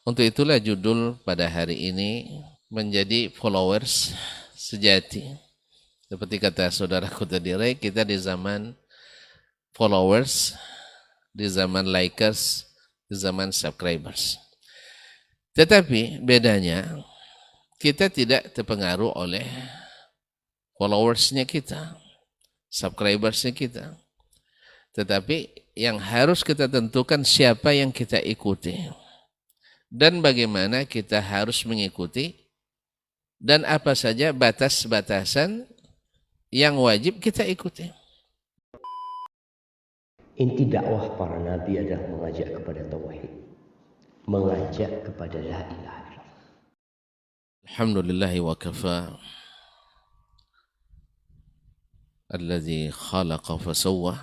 Untuk itulah judul pada hari ini menjadi followers sejati. Seperti kata saudaraku tadi, Ray, kita di zaman followers, di zaman likers, di zaman subscribers. Tetapi bedanya, kita tidak terpengaruh oleh followersnya kita, subscribersnya kita. Tetapi yang harus kita tentukan siapa yang kita ikuti. Dan bagaimana kita harus mengikuti. Dan apa saja batas-batasan yang wajib kita ikuti. Inti dakwah para nabi adalah mengajak kepada tauhid, mengajak kepada la ilaha illallah. Alhamdulillahi wa kafa. Alladzi khalaqa fasawwa.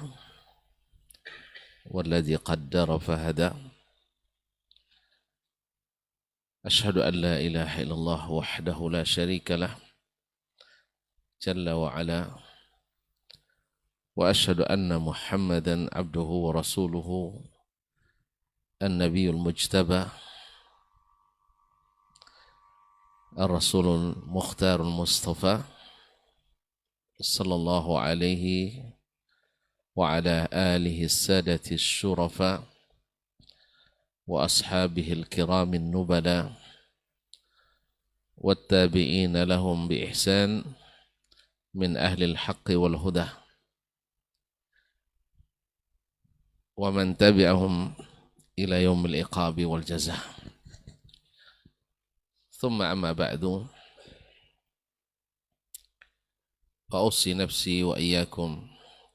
Walladzi qaddara fahada. Ashhadu an la ilaha illallah wahdahu la syarika lah. Jalla wa ala. وأشهد أن محمدا عبده ورسوله النبي المجتبى الرسول المختار المصطفى صلى الله عليه وعلى آله السادة الشرفاء وأصحابه الكرام النبلاء والتابعين لهم بإحسان من أهل الحق والهدى ومن تبعهم إلى يوم العقاب والجزاء. ثم أما بعد فأوصي نفسي وإياكم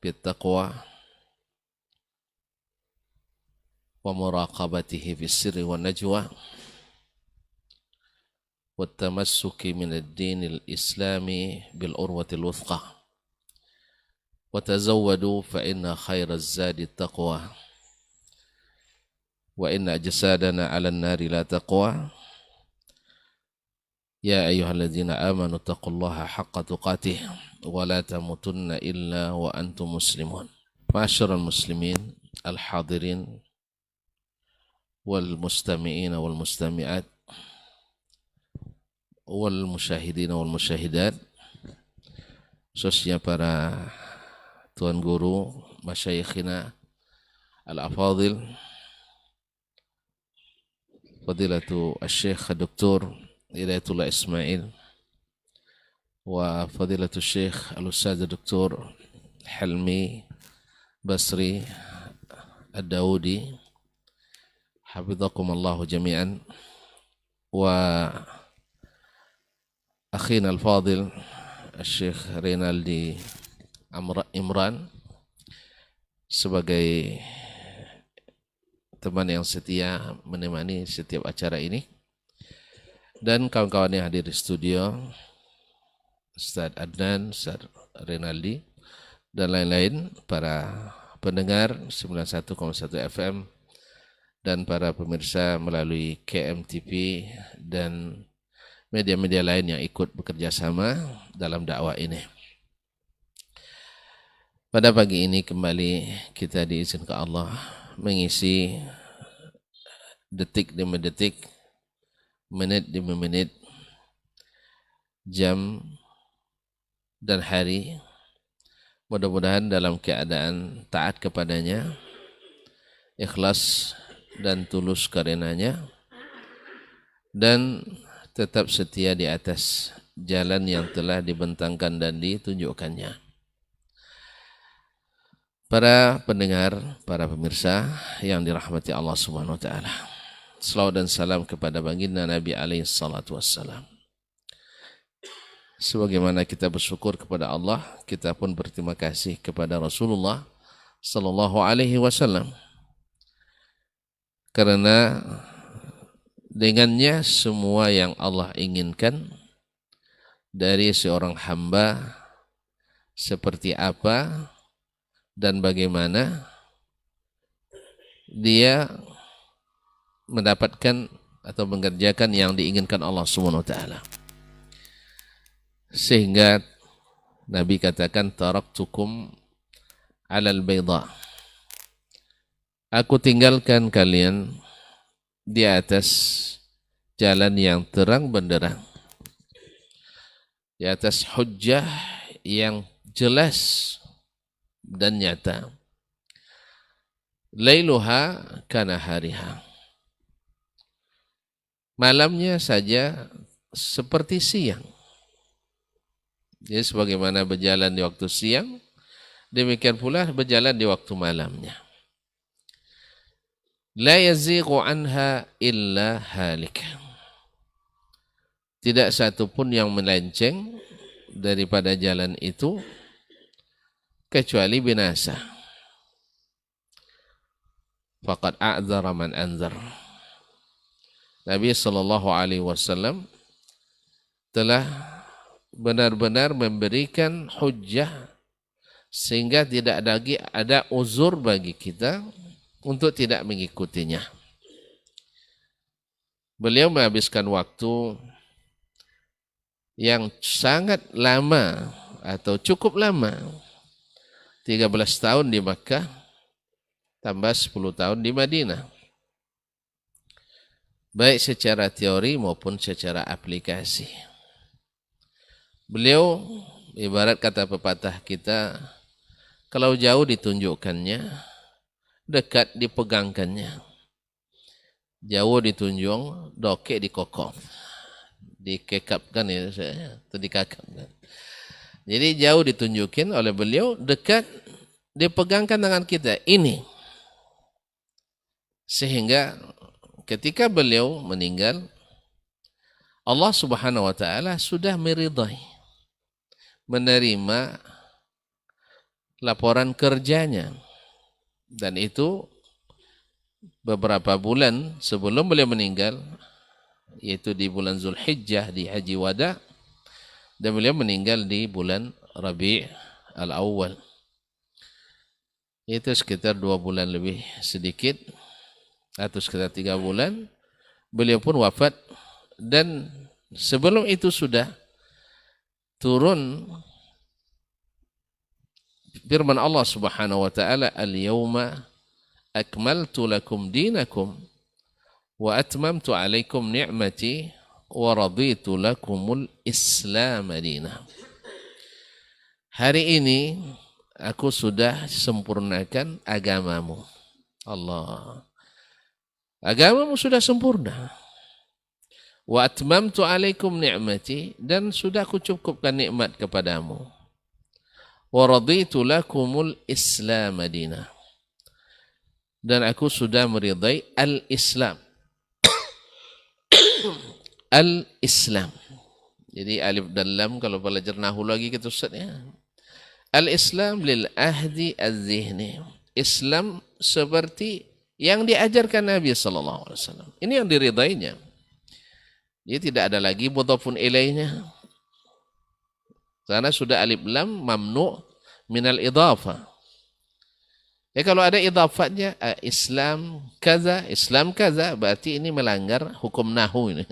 بالتقوى ومراقبته في السر والنجوى والتمسك من الدين الإسلامي بالعروة الوثقى وتزودوا فإن خير الزاد التقوى وإن أجسادنا على النار لا تقوى يا أيها الذين آمنوا اتقوا الله حق تقاته ولا تموتن إلا وأنتم مسلمون. معاشر المسلمين الحاضرين والمستمعين والمستمعات والمشاهدين والمشاهدات, khususnya para Tuan Guru, Masyayikhina Al-Afadhil, Fadilatu Al-Syekh Dr. Hidayatullah Ismail, wa Fadilatu Syekh Al-Ustaz Dr. Helmi Basri Ad-Daudi, Hafidhakumullahu jami'an, wa akhina Al-Fadhil Al-Syekh Rinaldi Imran sebagai teman yang setia menemani setiap acara ini, dan kawan-kawan yang hadir di studio, Ustaz Adnan, Ustaz Rinaldi, dan lain-lain, para pendengar 91,1 FM dan para pemirsa melalui KMTV dan media-media lain yang ikut bekerja sama dalam dakwah ini. Pada pagi ini kembali kita diizinkan Allah mengisi detik demi detik, menit demi menit, jam dan hari, mudah-mudahan dalam keadaan taat kepadanya, ikhlas dan tulus karenanya, dan tetap setia di atas jalan yang telah dibentangkan dan ditunjukkannya. Para pendengar, para pemirsa yang dirahmati Allah Subhanahu wa taala. Selawat dan salam kepada baginda Nabi alaihi salatu wassalam. Sebagaimana kita bersyukur kepada Allah, kita pun berterima kasih kepada Rasulullah sallallahu alaihi wasallam. Karena dengannya semua yang Allah inginkan dari seorang hamba seperti apa dan bagaimana dia mendapatkan atau mengerjakan yang diinginkan Allah Subhanahu wa taala. Sehingga Nabi katakan, taraktukum alal bayda, aku tinggalkan kalian di atas jalan yang terang benderang, di atas hujjah yang jelas dan nyata. Lailuha kana hariha. Malamnya saja seperti siang. Jadi sebagaimana berjalan di waktu siang, demikian pula berjalan di waktu malamnya. La yazighu anha illa halik. Tidak satu pun yang melenceng daripada jalan itu kecuali binasa. Faqad a'dzara man anzar. Nabi SAW telah benar-benar memberikan hujjah sehingga tidak lagi ada uzur bagi kita untuk tidak mengikutinya. Beliau menghabiskan waktu yang sangat lama atau cukup lama, 13 tahun di Makkah tambah 10 tahun di Madinah, baik secara teori maupun secara aplikasi. Beliau ibarat kata pepatah kita, kalau jauh ditunjukkannya, dekat dipegangkannya. Jauh ditunjuk, dokek dikokok, dikekapkan ya, atau dikakapkan. Jadi jauh ditunjukin oleh beliau, dekat dipegangkan tangan kita. Ini sehingga ketika beliau meninggal, Allah Subhanahu wa taala sudah meridai, menerima laporan kerjanya, dan itu beberapa bulan sebelum beliau meninggal, yaitu di bulan Zulhijjah di Haji Wada, dan beliau meninggal di bulan Rabi' al-Awwal. Itu sekitar 2 bulan lebih sedikit atau sekitar 3 bulan beliau pun wafat. Dan sebelum itu sudah turun firman Allah Subhanahu wa taala, al-yawma akmaltu lakum dinakum wa atmamtu alaikum ni'mati wa raditu lakumul Islam madina. Hari ini aku sudah sempurnakan agamamu. Allah. Agamamu sudah sempurna. Wa atmamtu alaikum ni'mati, dan sudah aku cukupkan nikmat kepadamu. Wa raditu lakumul Islam madina. Dan aku sudah meridai al-Islam. Al-Islam. Jadi alif dan lam kalau belajar nahwu lagi kita Ustaz ya. Al-Islam lil ahdi az-zihni. Islam seperti yang diajarkan Nabi sallallahu alaihi wasallam. Ini yang diridainya. Jadi tidak ada lagi mudhafun ilaihnya. Karena sudah alif lam mamnu minal idhafah. Ya kalau ada idhafatnya Islam kaza, berarti ini melanggar hukum nahwu ini.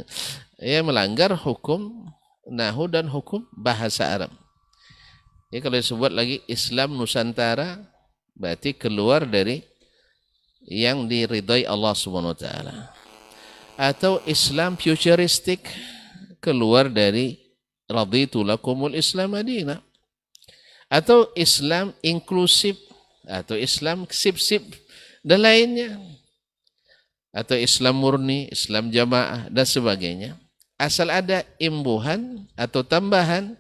Ya melanggar hukum nahwu dan hukum bahasa Arab. Ya kalau disebut lagi Islam Nusantara, berarti keluar dari yang diridai Allah Subhanahu wa taala. Atau Islam futuristik, keluar dari raditu lakumul Islam madina. Atau Islam inklusif, atau Islam sip-sip dan lainnya. Atau Islam murni, Islam jamaah dan sebagainya. Asal ada imbuhan atau tambahan,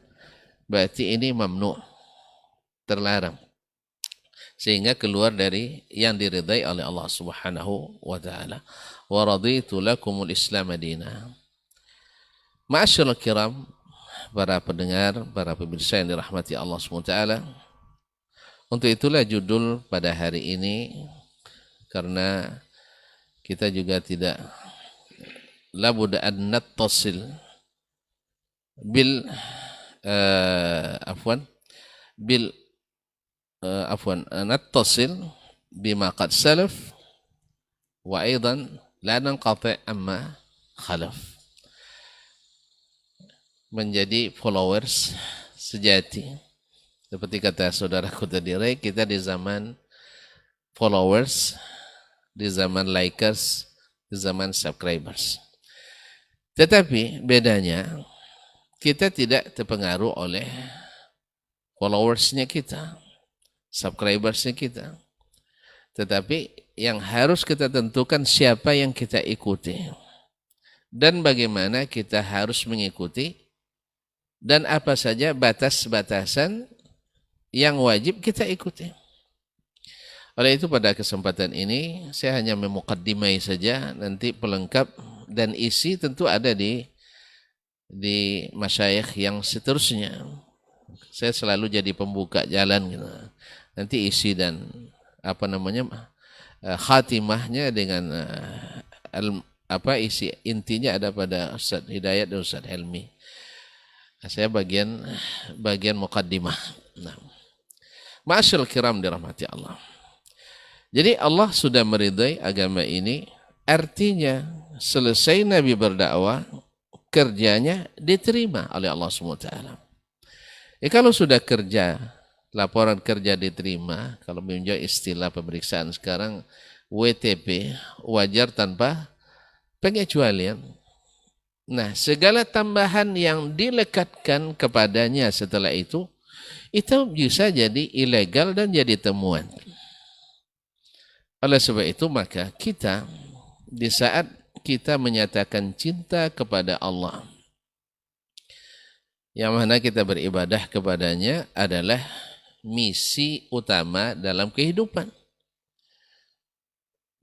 berarti ini mamnu, terlarang. Sehingga keluar dari yang diridai oleh Allah Subhanahu wa taala. Wa raditu lakumul Islam madina. Ma'asyiral kiram, para pendengar, para pemirsa yang dirahmati Allah Subhanahu wa taala. Untuk itulah judul pada hari ini, karena kita juga tidak labud an nattasil bil nattasil bima qad salaf wa aidan la nanqati amma khalaf. Menjadi followers sejati. Seperti kata saudaraku tadi, kita di zaman followers, di zaman likers, di zaman subscribers. Tetapi bedanya, kita tidak terpengaruh oleh followersnya kita, subscribersnya kita. Tetapi yang harus kita tentukan siapa yang kita ikuti. Dan bagaimana kita harus mengikuti. Dan apa saja batas-batasan yang wajib kita ikuti. Oleh itu pada kesempatan ini saya hanya memukaddimai saja, nanti pelengkap dan isi tentu ada di masyayikh yang seterusnya. Saya selalu jadi pembuka jalan gitu. Nanti isi dan khatimahnya dengan isi intinya ada pada Ustaz Hidayat dan Ustaz Helmi. Saya bagian mukaddimah. Nah. Ma'asyil kiram dirahmati Allah. Jadi Allah sudah meridai agama ini, artinya selesai Nabi berdakwah, kerjanya diterima oleh Allah SWT. Kalau sudah kerja, laporan kerja diterima, kalau menunjuk istilah pemeriksaan sekarang, WTP, wajar tanpa pengecualian. Nah, segala tambahan yang dilekatkan kepadanya setelah itu bisa jadi ilegal dan jadi temuan. Oleh sebab itu maka kita di saat kita menyatakan cinta kepada Allah, yang mana kita beribadah kepadanya adalah misi utama dalam kehidupan.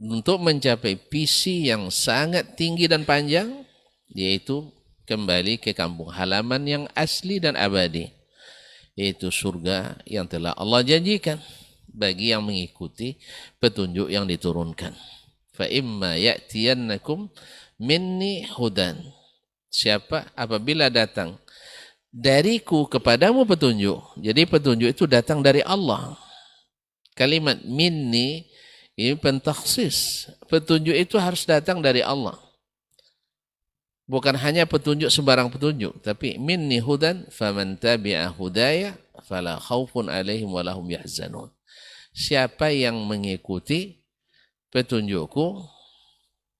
Untuk mencapai visi yang sangat tinggi dan panjang, yaitu kembali ke kampung halaman yang asli dan abadi, yaitu surga yang telah Allah janjikan bagi yang mengikuti petunjuk yang diturunkan. Fa imma ya'tiyannakum minni hudan. Siapa apabila datang dariku kepadamu petunjuk. Jadi petunjuk itu datang dari Allah. Kalimat minni ini pentakhsis. Petunjuk itu harus datang dari Allah. Bukan hanya petunjuk sembarang petunjuk, tapi minni hudan faman tabi'a hudaya fala khaufun alaihim walahum yahzanun. Siapa yang mengikuti petunjukku,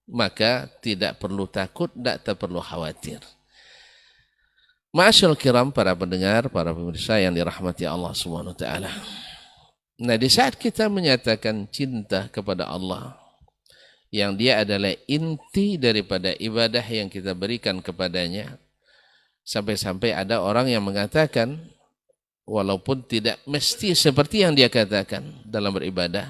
maka tidak perlu takut, tidak perlu khawatir. Ma'asyil kiram, para pendengar, para pemirsa yang dirahmati Allah SWT. Nah, di saat kita menyatakan cinta kepada Allah, yang dia adalah inti daripada ibadah yang kita berikan kepadanya, sampai-sampai ada orang yang mengatakan, walaupun tidak mesti seperti yang dia katakan dalam beribadah,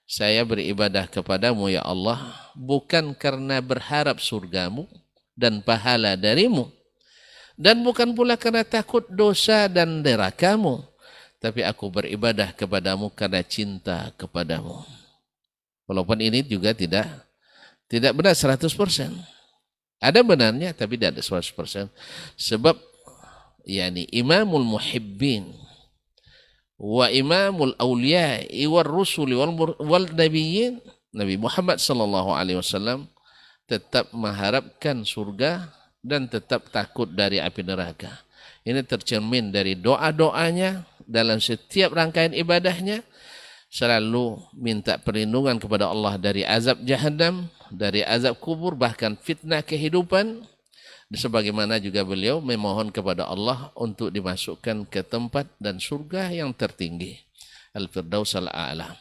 saya beribadah kepadamu ya Allah bukan karena berharap surgamu dan pahala darimu, dan bukan pula karena takut dosa dan nerakamu, tapi aku beribadah kepadamu karena cinta kepadamu. Walaupun ini juga tidak benar 100%. Ada benarnya tapi tidak 100%. Sebab imamul muhibbin wa imamul awliya wal rusuli wal nabiyyin, Nabi Muhammad sallallahu alaihi wasallam tetap mengharapkan surga dan tetap takut dari api neraka. Ini tercermin dari doa-doanya dalam setiap rangkaian ibadahnya, selalu minta perlindungan kepada Allah dari azab jahannam, dari azab kubur, bahkan fitnah kehidupan. Sebagaimana juga beliau memohon kepada Allah untuk dimasukkan ke tempat dan surga yang tertinggi, Al-Firdaus Al-A'la.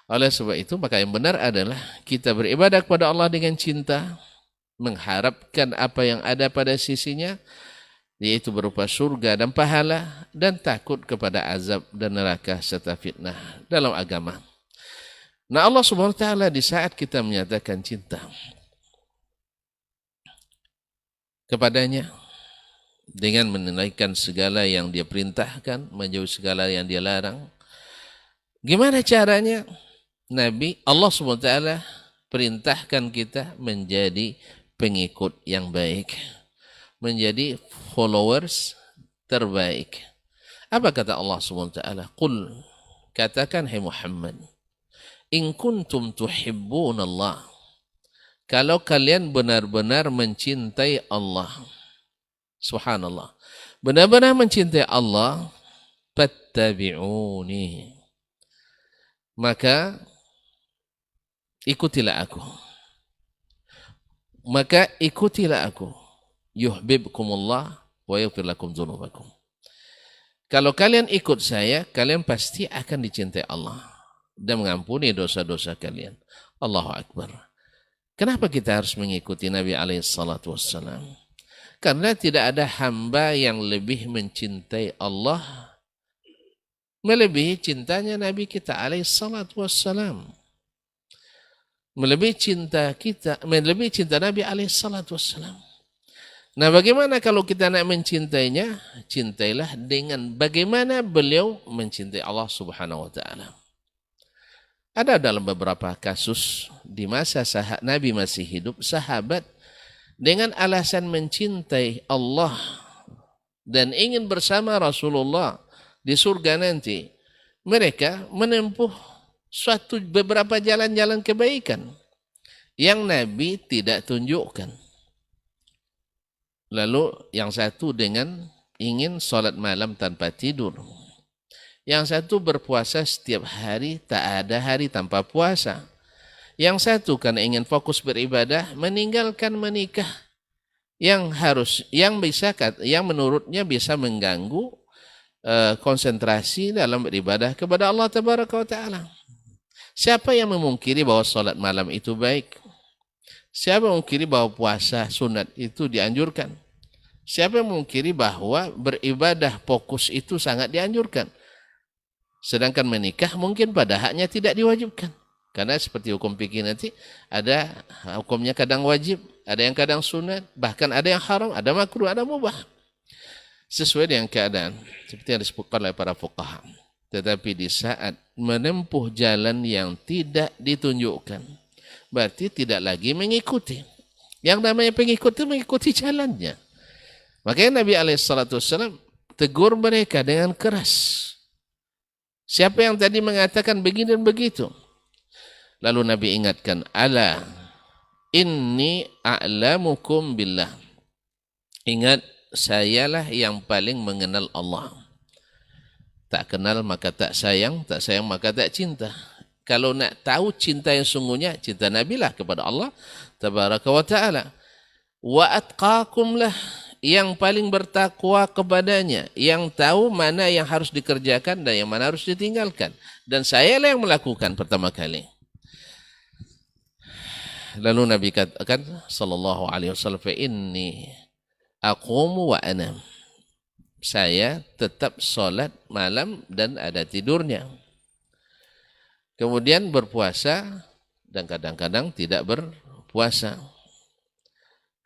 Oleh sebab itu, maka yang benar adalah kita beribadah kepada Allah dengan cinta, mengharapkan apa yang ada pada sisinya, yaitu berupa surga dan pahala, dan takut kepada azab dan neraka serta fitnah dalam agama. Nah, Allah Subhanahu wa taala di saat kita menyatakan cinta kepadanya dengan menunaikan segala yang dia perintahkan, menjauhi segala yang dia larang. Gimana caranya? Allah SWT perintahkan kita menjadi pengikut yang baik, menjadi followers terbaik. Apa kata Allah SWT? Qul, katakan hai Muhammad, in kuntum tuhibbun Allah, kalau kalian benar-benar mencintai Allah, subhanallah, benar-benar mencintai Allah, fattabi'uni, maka ikutilah aku. yuhibbukumullah wa yaghfir lakum dzunubakum. Kalau kalian ikut saya, kalian pasti akan dicintai Allah dan mengampuni dosa-dosa kalian. Allahu Akbar. Kenapa kita harus mengikuti Nabi alaihissalatu wassalam? Karena tidak ada hamba yang lebih mencintai Allah melebihi cintanya Nabi kita alaihissalatu wassalam. Melebihi cinta Nabi alaihissalatu wassalam. Nah, bagaimana kalau kita nak mencintainya? Cintailah dengan bagaimana beliau mencintai Allah Subhanahu wa taala. Ada dalam beberapa kasus di masa Nabi masih hidup, sahabat dengan alasan mencintai Allah dan ingin bersama Rasulullah di surga nanti, mereka menempuh beberapa jalan-jalan kebaikan yang Nabi tidak tunjukkan. Lalu yang satu dengan ingin sholat malam tanpa tidur. Yang satu berpuasa setiap hari, tak ada hari tanpa puasa. Yang satu karena ingin fokus beribadah, meninggalkan menikah yang menurutnya bisa mengganggu konsentrasi dalam beribadah kepada Allah Tabaraka wa Ta'ala. Siapa yang memungkiri bahwa sholat malam itu baik? Siapa yang memungkiri bahwa puasa sunat itu dianjurkan? Siapa yang memungkiri bahwa beribadah fokus itu sangat dianjurkan? Sedangkan menikah mungkin pada haknya tidak diwajibkan. Karena seperti hukum fikih nanti, ada hukumnya kadang wajib, ada yang kadang sunat, bahkan ada yang haram, ada makruh, ada mubah. Sesuai dengan keadaan, seperti yang disebutkan oleh para fuqaha. Tetapi di saat menempuh jalan yang tidak ditunjukkan, berarti tidak lagi mengikuti. Yang namanya pengikut itu mengikuti jalannya. Makanya Nabi alaihissalam tegur mereka dengan keras. Siapa yang tadi mengatakan begini dan begitu? Lalu Nabi ingatkan, ala inni a'lamukum billah. Ingat, sayalah yang paling mengenal Allah. Tak kenal maka tak sayang maka tak cinta. Kalau nak tahu cinta yang sungguhnya, cinta Nabi lah kepada Allah Tabaraka wa Ta'ala. Wa atqakum lah, yang paling bertakwa kepadanya, yang tahu mana yang harus dikerjakan dan yang mana harus ditinggalkan. Dan saya lah yang melakukan pertama kali. Lalu Nabi katakan sallallahu alaihi wasallam, fa inni aqumu wa anam. Saya tetap solat malam dan ada tidurnya. Kemudian berpuasa dan kadang-kadang tidak berpuasa.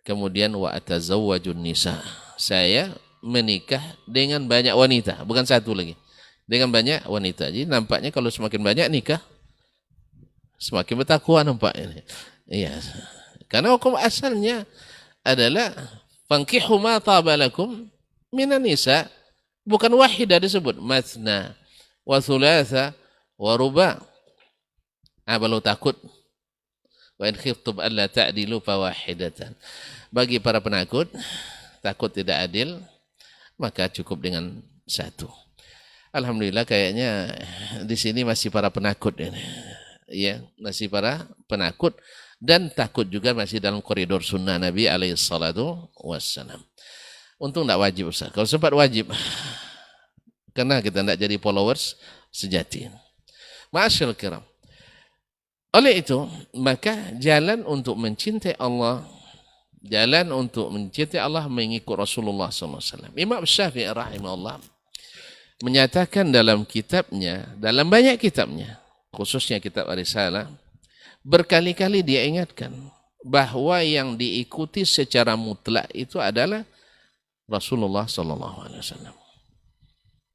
Kemudian wa atazawwajun nisa. Saya menikah dengan banyak wanita, bukan satu lagi. Dengan banyak wanita. Jadi nampaknya kalau semakin banyak nikah, semakin bertakwa nampaknya. Iya. Karena hukum asalnya adalah fankihu ma taba lakum minan nisa. Bukan wahidah disebut, mathna wa thulatha wa ruba'. Kalau takut, wa in khiftum alla ta'dilu fawahidatan. Bagi para penakut, takut tidak adil, maka cukup dengan satu. Alhamdulillah kayaknya di sini masih para penakut ini. Ya, masih para penakut dan takut juga masih dalam koridor sunnah Nabi alaihissalatu wassalam. Untung tidak wajib Ustaz. Kalau sempat wajib, karena kita tidak jadi followers sejati. Ma'asyil kiram. Oleh itu, maka jalan untuk mencintai Allah, jalan untuk mencintai Allah mengikut Rasulullah SAW. Imam Syafi'i rahimahullah menyatakan dalam kitabnya, dalam banyak kitabnya, khususnya kitab Ar-Risalah, berkali-kali dia ingatkan bahwa yang diikuti secara mutlak itu adalah Rasulullah SAW.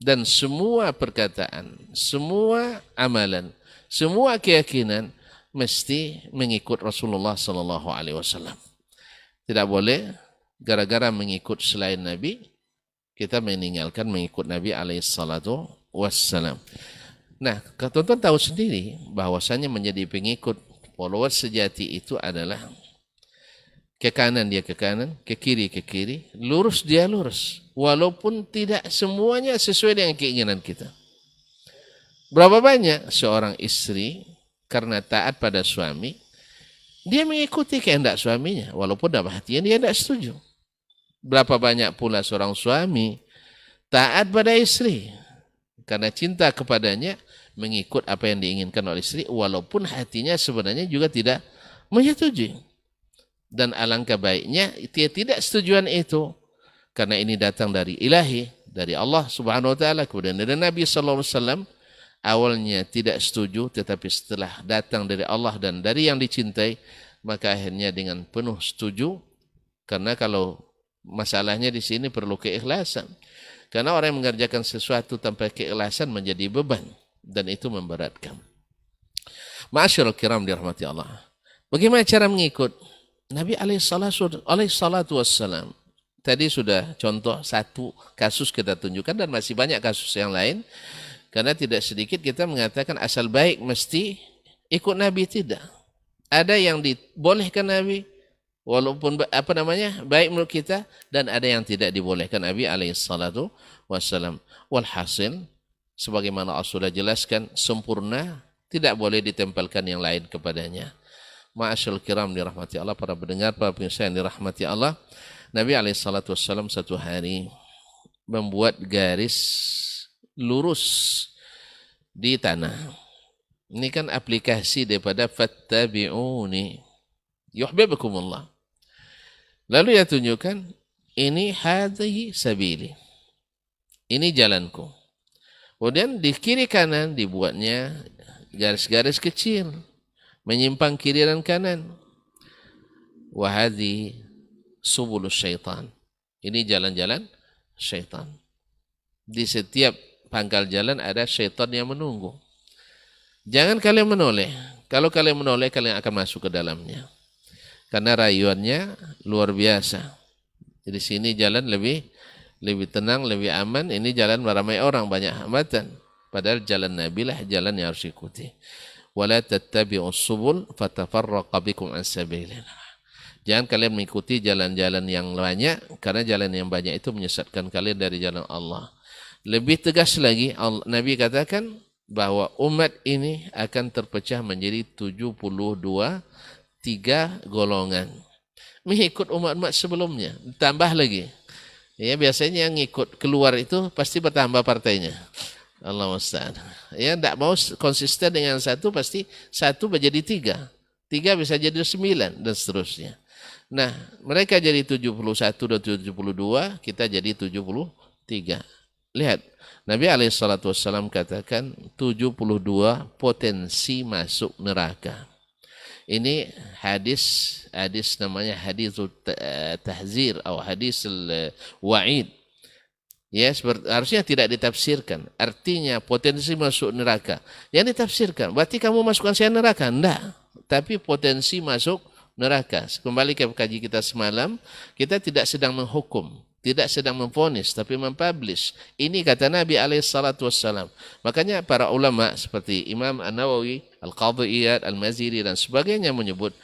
Dan semua perkataan, semua amalan, semua keyakinan mesti mengikut Rasulullah SAW. Tidak boleh gara-gara mengikut selain Nabi, kita meninggalkan mengikut Nabi SAW. Nah, tuan-tuan tahu sendiri bahwasanya menjadi pengikut followers sejati itu adalah ke kanan dia ke kanan, ke kiri, lurus dia lurus. Walaupun tidak semuanya sesuai dengan keinginan kita. Berapa banyak seorang istri karena taat pada suami, dia mengikuti kehendak suaminya, walaupun dalam hatinya dia tidak setuju. Berapa banyak pula seorang suami taat pada istri karena cinta kepadanya, mengikut apa yang diinginkan oleh istri walaupun hatinya sebenarnya juga tidak menyetujui. Dan alangkah baiknya dia tidak setujuan itu karena ini datang dari ilahi, dari Allah Subhanahu wa taala, kemudian dari Nabi sallallahu alaihi wasallam. Awalnya tidak setuju, tetapi setelah datang dari Allah dan dari yang dicintai, maka akhirnya dengan penuh setuju. Karena kalau masalahnya di sini perlu keikhlasan. Karena orang yang mengerjakan sesuatu tanpa keikhlasan menjadi beban dan itu memberatkan. Ma'asyiral kiram dirahmati Allah. Bagaimana cara mengikut? Nabi alaihissalatu wassalam. Tadi sudah contoh satu kasus kita tunjukkan dan masih banyak kasus yang lain. Karena tidak sedikit kita mengatakan asal baik mesti ikut Nabi, tidak. Ada yang dibolehkan Nabi walaupun baik menurut kita, dan ada yang tidak dibolehkan Nabi alaihissalatu wassalam. Walhasil sebagaimana Allah sudah jelaskan, sempurna tidak boleh ditempelkan yang lain kepadanya. Ma'asyal kiram dirahmati Allah, para pendengar, para pemirsa yang dirahmati Allah, Nabi alaihissalatu wassalam satu hari membuat garis lurus di tanah. Ini kan aplikasi daripada fattabi'uni yuhibbukumullah. Lalu dia tunjukkan, ini hadhihi sabili. Ini jalanku. Kemudian di kiri kanan dibuatnya garis-garis kecil menyimpang kiri dan kanan. Wa hadhi subulus syaitan. Ini jalan-jalan syaitan. Di setiap pangkal jalan ada syaitan yang menunggu. Jangan kalian menoleh. Kalau kalian menoleh, kalian akan masuk ke dalamnya. Karena rayuannya luar biasa. Di sini jalan lebih tenang, lebih aman. Ini jalan ramai orang, banyak hambatan. Padahal jalan Nabi lah jalan yang harus ikuti. Wala tattabi'us subul fatafarraqa bikum an sabilillah. Jangan kalian mengikuti jalan-jalan yang banyak, karena jalan yang banyak itu menyesatkan kalian dari jalan Allah. Lebih tegas lagi, Nabi katakan bahwa umat ini akan terpecah menjadi 72 3 golongan. Mengikut umat-umat sebelumnya, tambah lagi. Ya, biasanya yang ngikut keluar itu pasti bertambah partainya. Allah musta'an. Ya, tidak mau konsisten dengan satu, pasti satu menjadi 3. 3 bisa jadi 9 dan seterusnya. Nah, mereka jadi 71 dan 72, kita jadi 73. Lihat, Nabi alaihissalam katakan 72 potensi masuk neraka. Ini hadis namanya hadis tahzir atau hadis wa'id. Ya, harusnya tidak ditafsirkan. Artinya potensi masuk neraka. Yang ditafsirkan, berarti kamu masukkan saya neraka? Enggak. Tapi potensi masuk neraka. Kembali ke kaji kita semalam, kita tidak sedang menghukum, tidak sedang memvonis, tapi mempublish. Ini kata Nabi alaihissalatu wassalam. Makanya para ulama seperti Imam An-Nawawi, Al-Qadhi Iyad, Al-Maziri dan sebagainya menyebut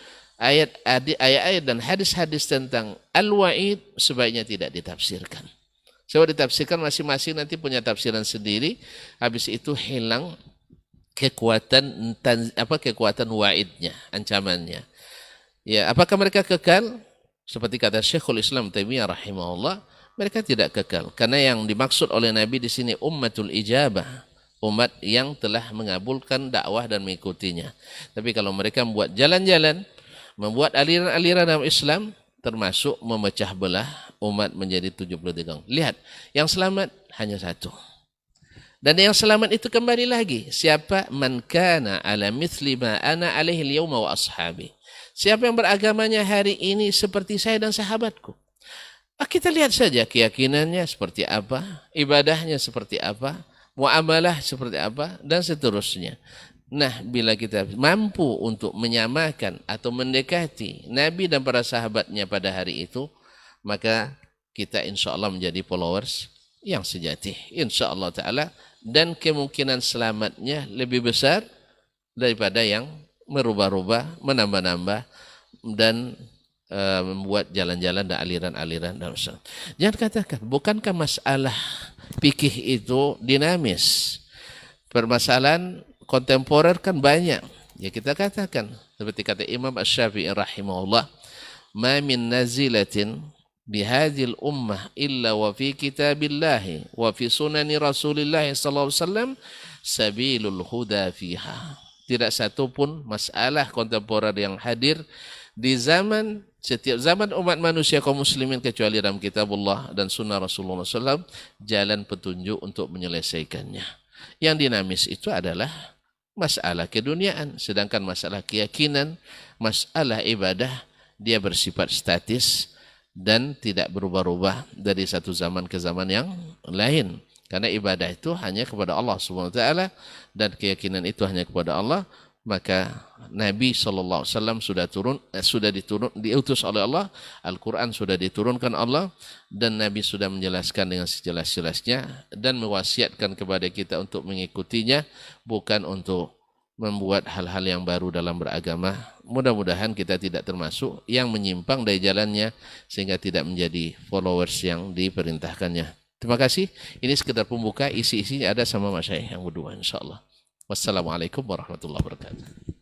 ayat-ayat dan hadis-hadis tentang Al-Wa'id sebaiknya tidak ditafsirkan. Sebab ditafsirkan masing-masing nanti punya tafsiran sendiri, habis itu hilang kekuatan wa'idnya, ancamannya. Ya, apakah mereka kekal? Seperti kata Syekhul Islam Taimiyah rahimahullah, mereka tidak kekal. Karena yang dimaksud oleh Nabi di sini ummatul ijabah, umat yang telah mengabulkan dakwah dan mengikutinya. Tapi kalau mereka membuat jalan-jalan, membuat aliran-aliran dalam Islam, termasuk memecah belah umat menjadi 73. Lihat, yang selamat hanya satu. Dan yang selamat itu kembali lagi, siapa? Man kana ala mithli ma ana alaihi al-yawma wa ashabi. Siapa yang beragamanya hari ini seperti saya dan sahabatku. Kita lihat saja keyakinannya seperti apa, ibadahnya seperti apa, muamalah seperti apa, dan seterusnya. Nah, bila kita mampu untuk menyamakan atau mendekati Nabi dan para sahabatnya pada hari itu, maka kita insya Allah menjadi followers yang sejati. Insya Allah Ta'ala. Dan kemungkinan selamatnya lebih besar daripada yang merubah-rubah, menambah-nambah, dan membuat jalan-jalan dan aliran-aliran dalam Islam. Jangan katakan, bukankah masalah fikih itu dinamis? Permasalahan kontemporer kan banyak. Ya kita katakan, seperti kata Imam Asy-Syafi'i rahimahullah, ma min nazilatin bihadhil ummah illa wa fi kitabillahi wa fi sunani Rasulillah sallallahu alaihi wasallam sabilul huda fiha. Tidak satu pun masalah kontemporer yang hadir di setiap zaman umat manusia kaum muslimin kecuali dalam kitabullah dan sunnah Rasulullah SAW jalan petunjuk untuk menyelesaikannya. Yang dinamis itu adalah masalah keduniaan, sedangkan masalah keyakinan, masalah ibadah dia bersifat statis dan tidak berubah-ubah dari satu zaman ke zaman yang lain. Karena ibadah itu hanya kepada Allah Subhanahu wa taala dan keyakinan itu hanya kepada Allah, maka Nabi SAW sudah diutus oleh Allah, Al-Quran sudah diturunkan Allah, dan Nabi sudah menjelaskan dengan sejelas-jelasnya dan mewasiatkan kepada kita untuk mengikutinya, bukan untuk membuat hal-hal yang baru dalam beragama. Mudah-mudahan kita tidak termasuk yang menyimpang dari jalannya sehingga tidak menjadi followers yang diperintahkannya. Terima kasih. Ini sekedar pembuka, isi-isinya ada sama Mas Syekh yang berdua insyaAllah. Wassalamualaikum warahmatullahi wabarakatuh.